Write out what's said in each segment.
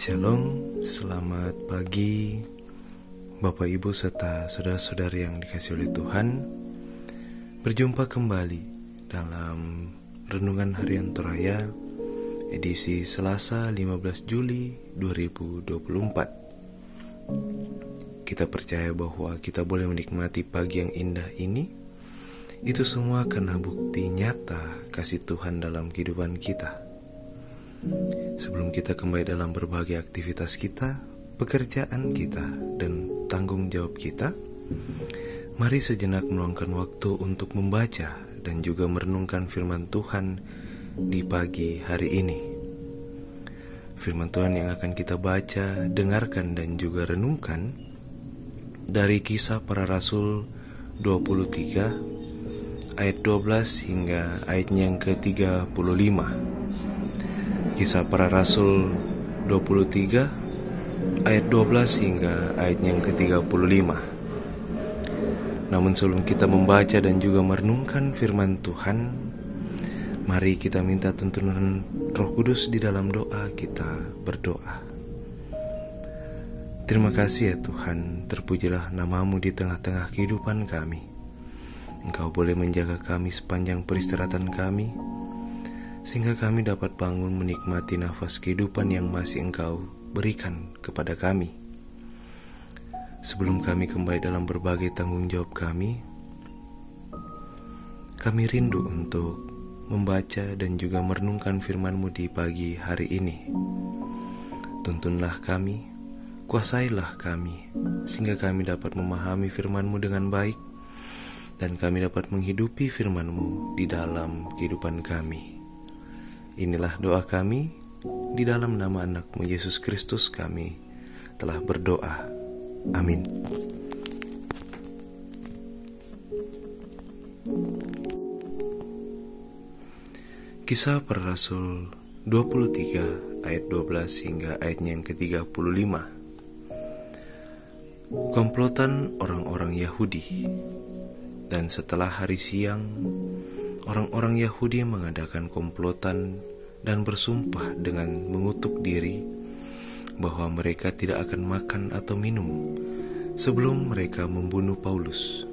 Shalom, selamat pagi Bapak Ibu serta saudara-saudari yang dikasihi oleh Tuhan. Berjumpa kembali dalam Renungan Harian Toraya edisi Selasa 15 Juli 2024. Kita percaya bahwa kita boleh menikmati pagi yang indah ini. Itu semua karena bukti nyata kasih Tuhan dalam kehidupan kita. Sebelum kita kembali dalam berbagai aktivitas kita, pekerjaan kita, dan tanggung jawab kita, mari sejenak meluangkan waktu untuk membaca dan juga merenungkan firman Tuhan di pagi hari ini. Firman Tuhan yang akan kita baca, dengarkan, dan juga renungkan dari Kisah Para Rasul 23 ayat 12 hingga ayatnya yang ke-35. Kisah Para Rasul 23 ayat 12 hingga ayatnya yang ke-35. Namun sebelum kita membaca dan juga merenungkan firman Tuhan, mari kita minta tuntunan Roh Kudus di dalam doa. Kita berdoa. Terima kasih ya Tuhan, terpujilah nama-Mu di tengah-tengah kehidupan kami. Engkau boleh menjaga kami sepanjang peristirahatan kami, sehingga kami dapat bangun menikmati nafas kehidupan yang masih Engkau berikan kepada kami. Sebelum kami kembali dalam berbagai tanggung jawab kami rindu untuk membaca dan juga merenungkan firman-Mu di pagi hari ini. Tuntunlah kami, kuasailah kami, sehingga kami dapat memahami firman-Mu dengan baik, dan kami dapat menghidupi firman-Mu di dalam kehidupan kami. Inilah doa kami, di dalam nama anak-Mu Yesus Kristus kami telah berdoa. Amin. Kisah Para Rasul 23 ayat 12 hingga ayatnya yang ke-35. Komplotan orang-orang Yahudi. Dan setelah hari siang, orang-orang Yahudi mengadakan komplotan dan bersumpah dengan mengutuk diri bahwa mereka tidak akan makan atau minum sebelum mereka membunuh Paulus.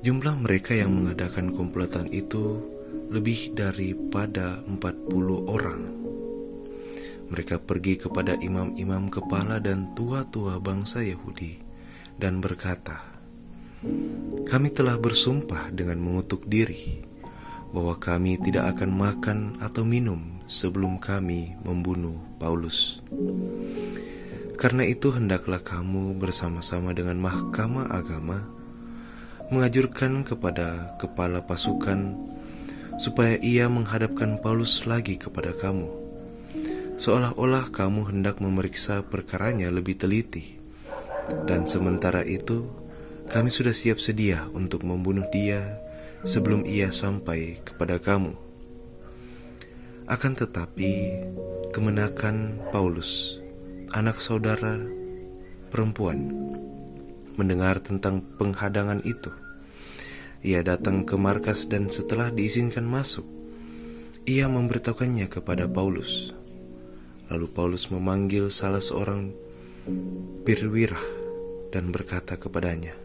Jumlah mereka yang mengadakan komplotan itu lebih daripada 40 orang. Mereka pergi kepada imam-imam kepala dan tua-tua bangsa Yahudi dan berkata, "Kami telah bersumpah dengan mengutuk diri bahwa kami tidak akan makan atau minum sebelum kami membunuh Paulus. Karena itu hendaklah kamu bersama-sama dengan Mahkamah Agama mengajukan kepada kepala pasukan supaya ia menghadapkan Paulus lagi kepada kamu, seolah-olah kamu hendak memeriksa perkaranya lebih teliti. Dan sementara itu kami sudah siap sedia untuk membunuh dia sebelum ia sampai kepada kamu. Akan tetapi, kemenakan Paulus, anak saudara perempuan, mendengar tentang penghadangan itu. Ia datang ke markas dan setelah diizinkan masuk, ia memberitahukannya kepada Paulus. Lalu Paulus memanggil salah seorang perwira dan berkata kepadanya,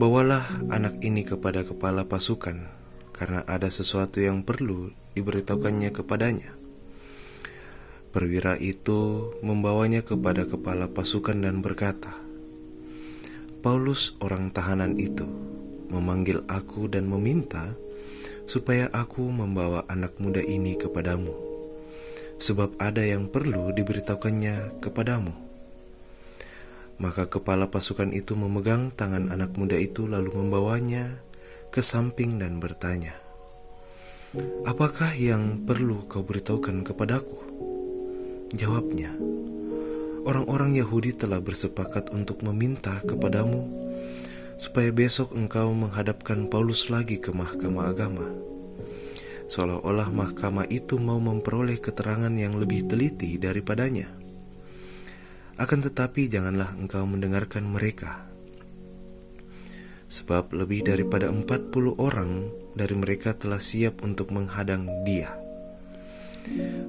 "Bawalah anak ini kepada kepala pasukan, karena ada sesuatu yang perlu diberitahukannya kepadanya." Perwira itu membawanya kepada kepala pasukan dan berkata, "Paulus, orang tahanan itu, memanggil aku dan meminta supaya aku membawa anak muda ini kepadamu, sebab ada yang perlu diberitahukannya kepadamu." Maka kepala pasukan itu memegang tangan anak muda itu lalu membawanya ke samping dan bertanya, "Apakah yang perlu kau beritahukan kepadaku?" Jawabnya, "Orang-orang Yahudi telah bersepakat untuk meminta kepadamu supaya besok engkau menghadapkan Paulus lagi ke Mahkamah Agama, seolah-olah mahkamah itu mau memperoleh keterangan yang lebih teliti daripadanya. Akan tetapi janganlah engkau mendengarkan mereka, sebab lebih daripada 40 orang dari mereka telah siap untuk menghadang dia.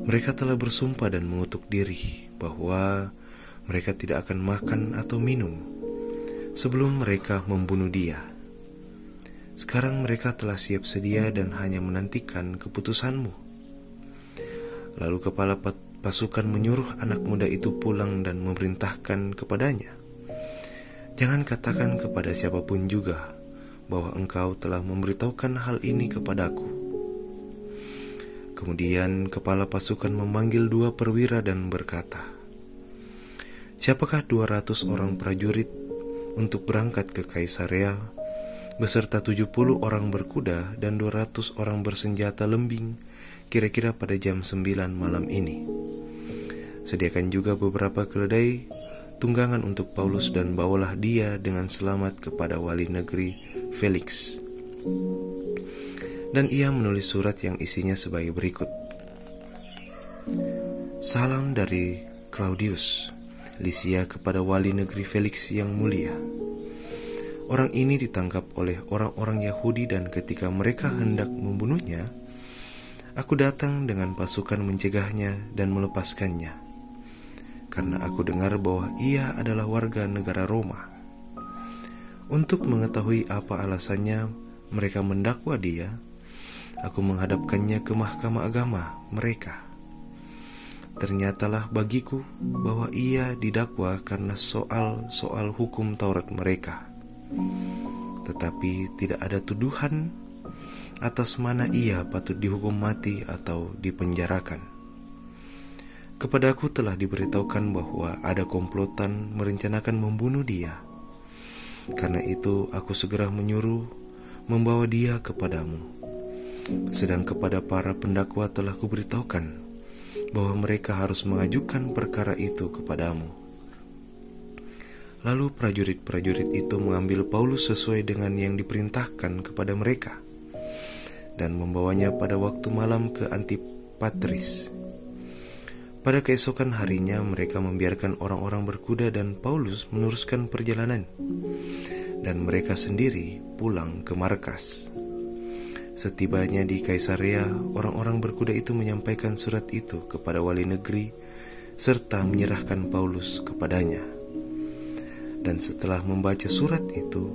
Mereka telah bersumpah dan mengutuk diri bahwa mereka tidak akan makan atau minum sebelum mereka membunuh dia. Sekarang mereka telah siap sedia dan hanya menantikan keputusanmu. Lalu kepala pasukan menyuruh anak muda itu pulang dan memerintahkan kepadanya, "Jangan katakan kepada siapapun juga bahwa engkau telah memberitahukan hal ini kepadaku." Kemudian kepala pasukan memanggil 2 perwira dan berkata, "Siapakah 200 orang prajurit untuk berangkat ke Kaisarea beserta 70 orang berkuda dan 200 orang bersenjata lembing kira-kira pada jam 9 malam ini? Sediakan juga beberapa keledai tunggangan untuk Paulus dan bawalah dia dengan selamat kepada wali negeri Felix." Dan ia menulis surat yang isinya sebagai berikut: "Salam dari Claudius Lisia kepada wali negeri Felix yang mulia. Orang ini ditangkap oleh orang-orang Yahudi dan ketika mereka hendak membunuhnya, aku datang dengan pasukan mencegahnya dan melepaskannya, karena aku dengar bahwa ia adalah warga negara Roma. Untuk mengetahui apa alasannya mereka mendakwa dia, aku menghadapkannya ke mahkamah agama mereka. Ternyatalah bagiku bahwa ia didakwa karena soal hukum Taurat mereka. Tetapi tidak ada tuduhan atas mana ia patut dihukum mati atau dipenjarakan. Kepadaku telah diberitahukan bahwa ada komplotan merencanakan membunuh dia. Karena itu aku segera menyuruh membawa dia kepadamu. Sedang kepada para pendakwa telah kuberitahukan bahwa mereka harus mengajukan perkara itu kepadamu." Lalu prajurit-prajurit itu mengambil Paulus sesuai dengan yang diperintahkan kepada mereka dan membawanya pada waktu malam ke Antipatris. Pada keesokan harinya mereka membiarkan orang-orang berkuda dan Paulus meneruskan perjalanan, dan mereka sendiri pulang ke markas. Setibanya di Kaisarea, orang-orang berkuda itu menyampaikan surat itu kepada wali negeri serta menyerahkan Paulus kepadanya. Dan setelah membaca surat itu,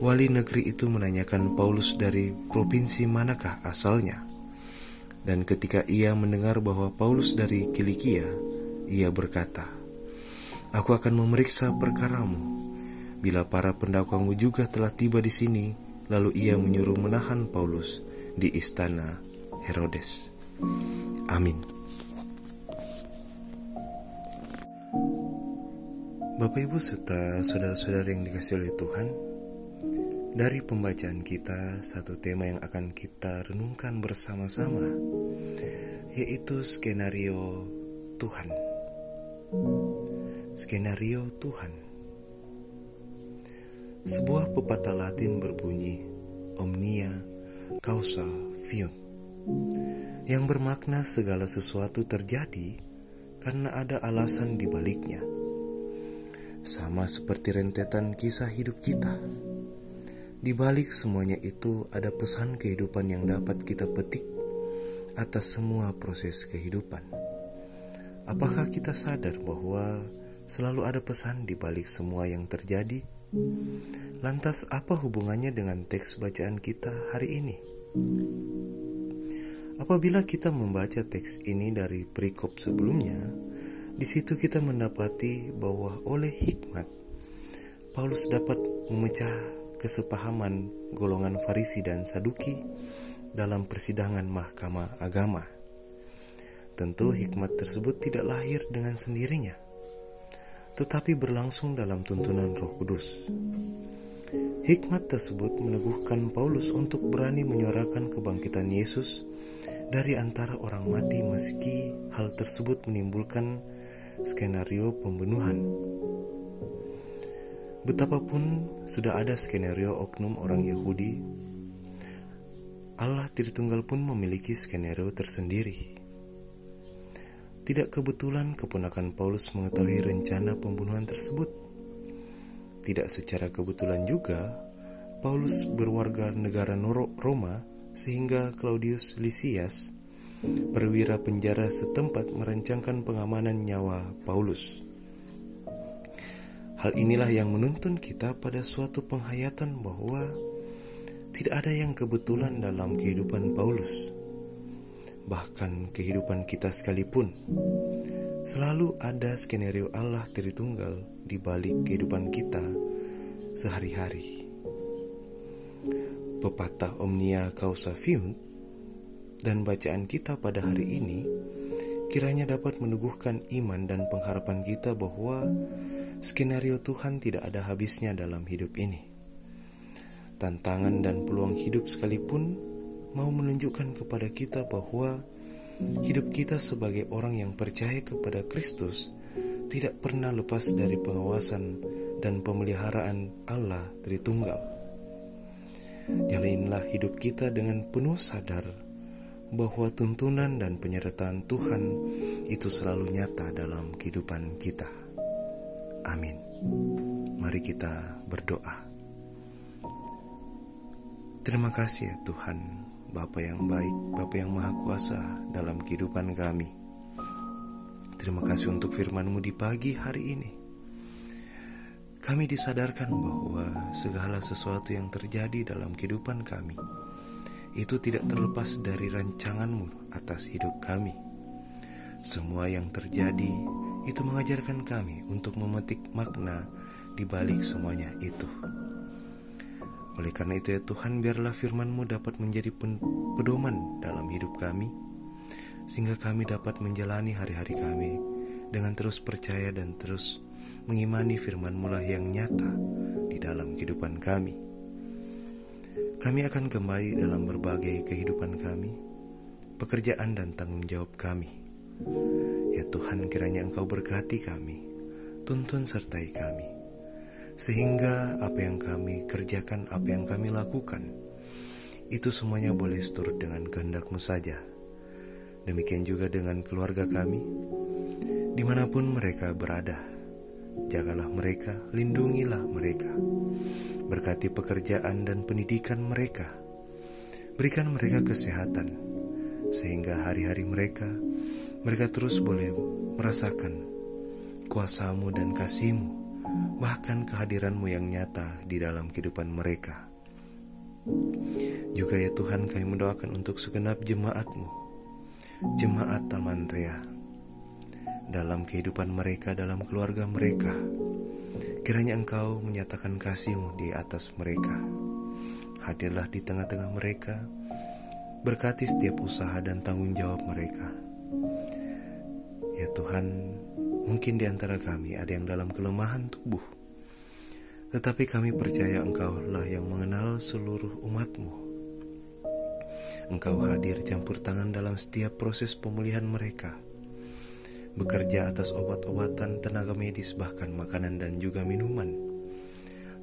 wali negeri itu menanyakan Paulus dari provinsi manakah asalnya. Dan ketika ia mendengar bahwa Paulus dari Kilikia, ia berkata, "Aku akan memeriksa perkaramu bila para pendakwamu juga telah tiba di sini." Lalu ia menyuruh menahan Paulus di istana Herodes. Amin. Bapak, Ibu, serta saudara-saudara yang dikasihi oleh Tuhan, dari pembacaan kita, satu tema yang akan kita renungkan bersama-sama, yaitu skenario Tuhan. Skenario Tuhan. Sebuah pepatah Latin berbunyi omnia causa fuit, yang bermakna segala sesuatu terjadi karena ada alasan di baliknya. Sama seperti rentetan kisah hidup kita. Di balik semuanya itu ada pesan kehidupan yang dapat kita petik atas semua proses kehidupan. Apakah kita sadar bahwa selalu ada pesan di balik semua yang terjadi? Lantas apa hubungannya dengan teks bacaan kita hari ini? Apabila kita membaca teks ini dari perikop sebelumnya, di situ kita mendapati bahwa oleh hikmat Paulus dapat memecah kesepahaman golongan Farisi dan Saduki dalam persidangan mahkamah agama. Tentu hikmat tersebut tidak lahir dengan sendirinya, tetapi berlangsung dalam tuntunan Roh Kudus. Hikmat tersebut meneguhkan Paulus untuk berani menyuarakan kebangkitan Yesus dari antara orang mati, meski hal tersebut menimbulkan skenario pembunuhan. Betapapun sudah ada skenario oknum orang Yahudi, Allah Tritunggal pun memiliki skenario tersendiri. Tidak kebetulan keponakan Paulus mengetahui rencana pembunuhan tersebut. Tidak secara kebetulan juga Paulus berwarga negara Roma, sehingga Claudius Lysias perwira penjara setempat merancangkan pengamanan nyawa Paulus. Hal inilah yang menuntun kita pada suatu penghayatan bahwa tidak ada yang kebetulan dalam kehidupan Paulus. Bahkan kehidupan kita sekalipun, selalu ada skenario Allah Tritunggal di balik kehidupan kita sehari-hari. Pepatah omnia causa fiunt dan bacaan kita pada hari ini kiranya dapat meneguhkan iman dan pengharapan kita bahwa skenario Tuhan tidak ada habisnya dalam hidup ini. Tantangan dan peluang hidup sekalipun mau menunjukkan kepada kita bahwa hidup kita sebagai orang yang percaya kepada Kristus tidak pernah lepas dari pengawasan dan pemeliharaan Allah Tritunggal. Jalaninlah hidup kita dengan penuh sadar bahwa tuntunan dan penyertaan Tuhan itu selalu nyata dalam kehidupan kita. Amin. Mari kita berdoa. Terima kasih ya Tuhan, Bapa yang baik, Bapa yang Maha Kuasa dalam kehidupan kami. Terima kasih untuk firman-Mu di pagi hari ini. Kami disadarkan bahwa segala sesuatu yang terjadi dalam kehidupan kami itu tidak terlepas dari rancangan-Mu atas hidup kami. Semua yang terjadi itu mengajarkan kami untuk memetik makna di balik semuanya itu. Oleh karena itu ya Tuhan, biarlah firman-Mu dapat menjadi pedoman dalam hidup kami, sehingga kami dapat menjalani hari-hari kami dengan terus percaya dan terus mengimani firman-Mu lah yang nyata di dalam kehidupan kami. Kami akan kembali dalam berbagai kehidupan kami, pekerjaan dan tanggung jawab kami. Ya Tuhan, kiranya Engkau berkati kami, tuntun sertai kami, sehingga apa yang kami kerjakan, apa yang kami lakukan, itu semuanya boleh seturut dengan kehendak-Mu saja. Demikian juga dengan keluarga kami, dimanapun mereka berada. Jagalah mereka, lindungilah mereka. Berkati pekerjaan dan pendidikan mereka. Berikan mereka kesehatan, sehingga hari-hari mereka terus boleh merasakan kuasa-Mu dan kasih-Mu, bahkan kehadiran-Mu yang nyata di dalam kehidupan mereka. Juga ya Tuhan, kami mendoakan untuk segenap jemaat-Mu, jemaat Taman Rea, dalam kehidupan mereka, dalam keluarga mereka. Kiranya Engkau menyatakan kasih-Mu di atas mereka. Hadirlah di tengah-tengah mereka, berkati setiap usaha dan tanggung jawab mereka. Ya Tuhan, mungkin di antara kami ada yang dalam kelemahan tubuh, tetapi kami percaya Engkau-lah yang mengenal seluruh umat-Mu. Engkau hadir campur tangan dalam setiap proses pemulihan mereka, bekerja atas obat-obatan, tenaga medis, bahkan makanan dan juga minuman,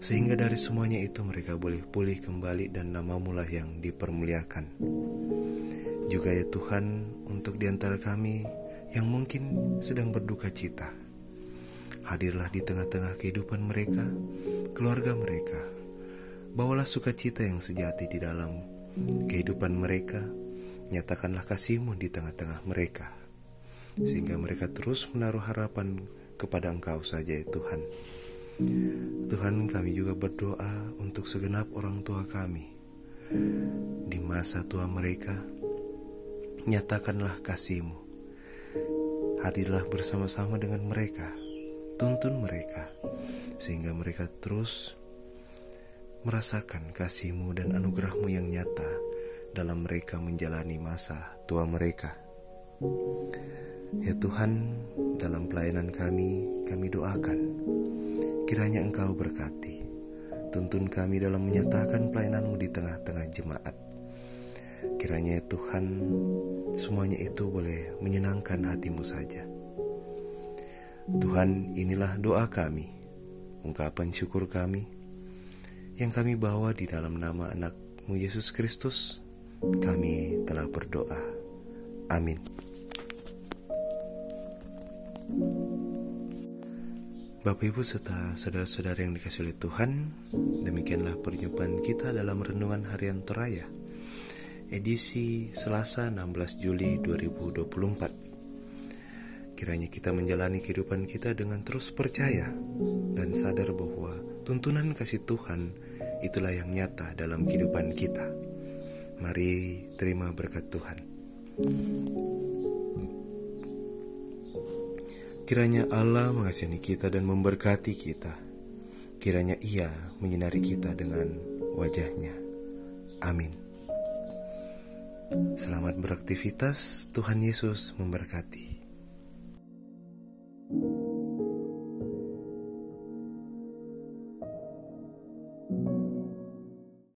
sehingga dari semuanya itu mereka boleh pulih kembali dan nama-Mu lah yang dipermuliakan. Juga ya Tuhan, untuk di antara kami yang mungkin sedang berduka cita, hadirlah di tengah-tengah kehidupan mereka, keluarga mereka. Bawalah sukacita yang sejati di dalam kehidupan mereka. Nyatakanlah kasih-Mu di tengah-tengah mereka, sehingga mereka terus menaruh harapan kepada Engkau saja ya Tuhan. Tuhan, kami juga berdoa untuk segenap orang tua kami. Di masa tua mereka, nyatakanlah kasih-Mu. Hadirlah bersama-sama dengan mereka, tuntun mereka, sehingga mereka terus merasakan kasih-Mu dan anugerah-Mu yang nyata dalam mereka menjalani masa tua mereka. Ya Tuhan, dalam pelayanan kami doakan, kiranya Engkau berkati, tuntun kami dalam menyatakan pelayanan-Mu di tengah-tengah jemaat. Kiranya ya Tuhan, semuanya itu boleh menyenangkan hati-Mu saja. Tuhan, inilah doa kami, ungkapan syukur kami, yang kami bawa di dalam nama anak-Mu Yesus Kristus. Kami telah berdoa. Amin. Bapak Ibu serta saudara-saudara yang dikasihi oleh Tuhan, demikianlah perjumpaan kita dalam renungan harian Toraya edisi Selasa 16 Juli 2024. Kiranya kita menjalani kehidupan kita dengan terus percaya dan sadar bahwa tuntunan kasih Tuhan itulah yang nyata dalam kehidupan kita. Mari terima berkat Tuhan. Kiranya Allah mengasihi kita dan memberkati kita. Kiranya Ia menyinari kita dengan wajah-Nya. Amin. Selamat beraktivitas, Tuhan Yesus memberkati.